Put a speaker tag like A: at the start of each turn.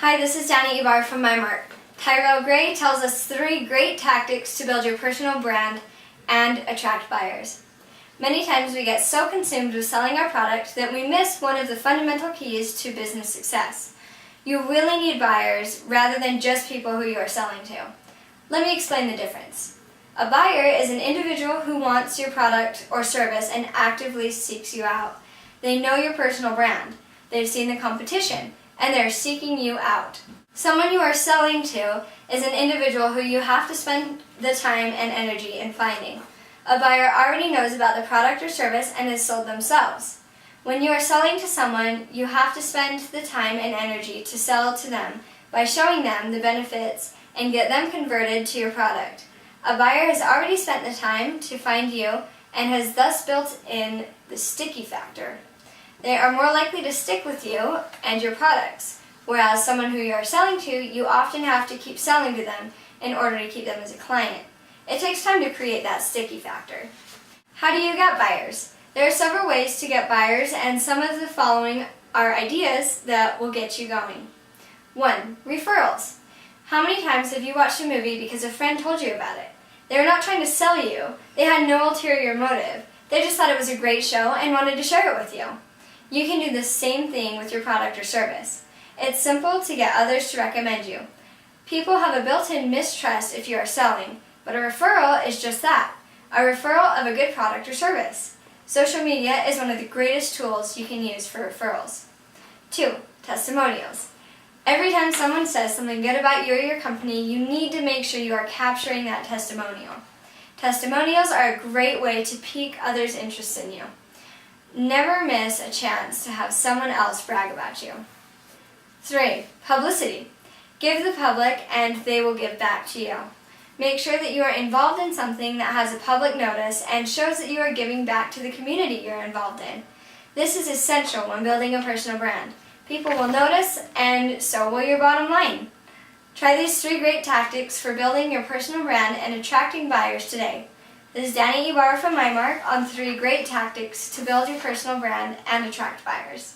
A: Hi, this is Danny Ibar from MyMark. Tyrell Gray tells us 3 great tactics to build your personal brand and attract buyers. Many times we get so consumed with selling our product that we miss one of the fundamental keys to business success. You really need buyers rather than just people who you are selling to. Let me explain the difference. A buyer is an individual who wants your product or service and actively seeks you out. They know your personal brand. They've seen the competition, and they're seeking you out. Someone you are selling to is an individual who you have to spend the time and energy in finding. A buyer already knows about the product or service and has sold themselves. When you are selling to someone, you have to spend the time and energy to sell to them by showing them the benefits and get them converted to your product. A buyer has already spent the time to find you and has thus built in the sticky factor. They are more likely to stick with you and your products, whereas someone who you are selling to, you often have to keep selling to them in order to keep them as a client. It takes time to create that sticky factor. How do you get buyers? There are several ways to get buyers, and some of the following are ideas that will get you going. 1. Referrals. How many times have you watched a movie because a friend told you about it? They were not trying to sell you. They had no ulterior motive. They just thought it was a great show and wanted to share it with you. You can do the same thing with your product or service. It's simple to get others to recommend you. People have a built-in mistrust if you are selling, but a referral is just that, a referral of a good product or service. Social media is one of the greatest tools you can use for referrals. 2. Testimonials. Every time someone says something good about you or your company, you need to make sure you are capturing that testimonial. Testimonials are a great way to pique others' interest in you. Never miss a chance to have someone else brag about you. 3. Publicity. Give the public and they will give back to you. Make sure that you are involved in something that has a public notice and shows that you are giving back to the community you are involved in. This is essential when building a personal brand. People will notice, and so will your bottom line. Try these 3 great tactics for building your personal brand and attracting buyers today. This is Danny Ibarra from MyMark on 3 great tactics to build your personal brand and attract buyers.